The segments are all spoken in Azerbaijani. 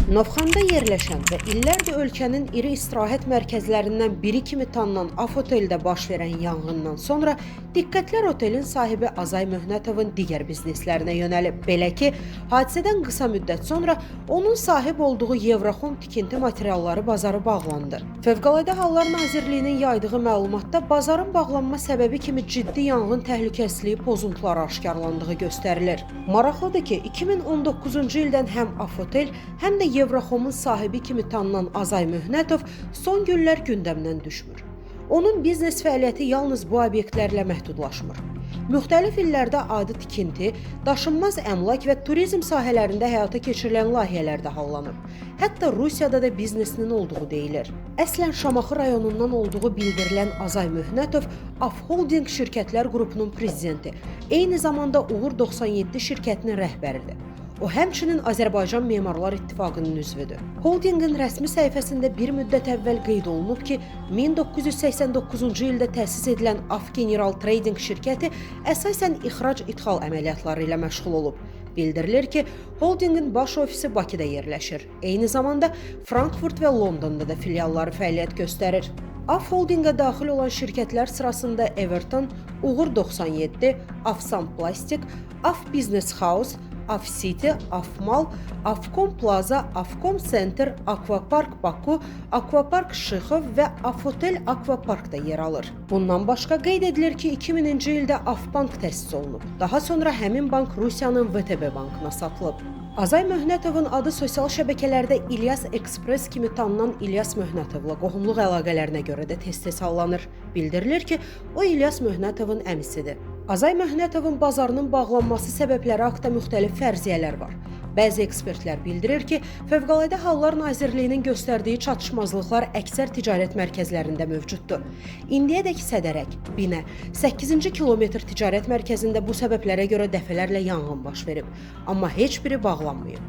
Novxanda yerləşən və illərdir ölkənin iri istirahət mərkəzlərindən biri kimi tanınan Af oteldə baş verən yanğından sonra diqqətlər otelin sahibi Azay Möhnətovun digər bizneslərinə yönəlib. Belə ki, hadisədən qısa müddət sonra onun sahib olduğu Evroxom tikinti materialları bazarı bağlandı. Fövqəladə Hallar Nazirliyinin yaydığı məlumatda bazarın bağlanma səbəbi kimi ciddi yanğın təhlükəsizliyi pozuntuları aşkarlandığı göstərilir. Maraqlıdır ki, 2019-cu ildən həm Af otel, həm də Evroxomun sahibi kimi tanınan Azay Möhnətov son günlər gündəmdən düşmür. Onun biznes fəaliyyəti yalnız bu obyektlərlə məhdudlaşmır. Müxtəlif illərdə adi tikinti, daşınmaz əmlak və turizm sahələrində həyata keçirilən layihələr də hallanıb. Hətta Rusiyada da biznesinin olduğu deyilir. Əslən Şamaxı rayonundan olduğu bildirilən Azay Möhnətov Af Holding şirkətlər qrupunun prezidenti, eyni zamanda Uğur 97 şirkətinin rəhbəridir. O həmçinin Azərbaycan Memarlar İttifaqının üzvüdür. Holdingin rəsmi səhifəsində bir müddət əvvəl qeyd olunub ki, 1989-cu ildə təsis edilən Af General Trading şirkəti əsasən ixrac-idxal əməliyyatları ilə məşğul olub. Bildirilir ki, holdingin baş ofisi Bakıda yerləşir. Eyni zamanda Frankfurt və Londonda da filialları fəaliyyət göstərir. Af Holdingə daxil olan şirkətlər sırasında Everton, Uğur 97, Afsan Plastik, Af Business House, Af City, Afmal, Afcom Plaza, Afcom Center, Akvapark Baku, Akvapark Şıxov və Afotel Akvapark da yer alır. Bundan başqa qeyd edilir ki, 2000-ci ildə Afbank təsis olunub. Daha sonra həmin bank Rusiyanın VTB bankına satılıb. Azay Möhnetovun adı sosial şəbəkələrdə İlyas Express kimi tanınan İlyas Möhnetovla qohumluq əlaqələrinə görə də tez-tez hallanır. Bildirilir ki, o İlyas Möhnetovun əmisidir. Azay Möhnetovun bazarının bağlanması səbəbləri haqqında müxtəlif fərziyyələr var. Bəzi ekspertlər bildirir ki, Fövqəladə Hallar Nazirliyinin göstərdiyi çatışmazlıqlar əksər ticarət mərkəzlərində mövcuddur. İndiyədək Sədərək, Binə, 8-ci kilometr ticarət mərkəzində bu səbəblərə görə dəfələrlə yanğın baş verib, amma heç biri bağlanmayıb.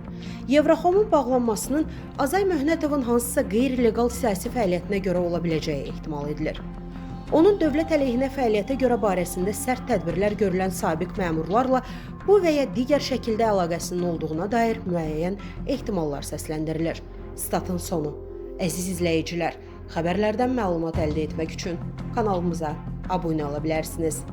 Evroxomun bağlanmasının Azay Möhnetovun hansısa qeyri-legal siyasi fəaliyyətinə görə ola biləcəyi ehtimal edilir. Onun dövlət əleyhinə fəaliyyətə görə barəsində sərt tədbirlər görülən sabiq məmurlarla bu və ya digər şəkildə əlaqəsinin olduğuna dair müəyyən ehtimallar səsləndirilir. Statın sonu. Əziz izləyicilər, xəbərlərdən məlumat əldə etmək üçün kanalımıza abunə ola bilərsiniz.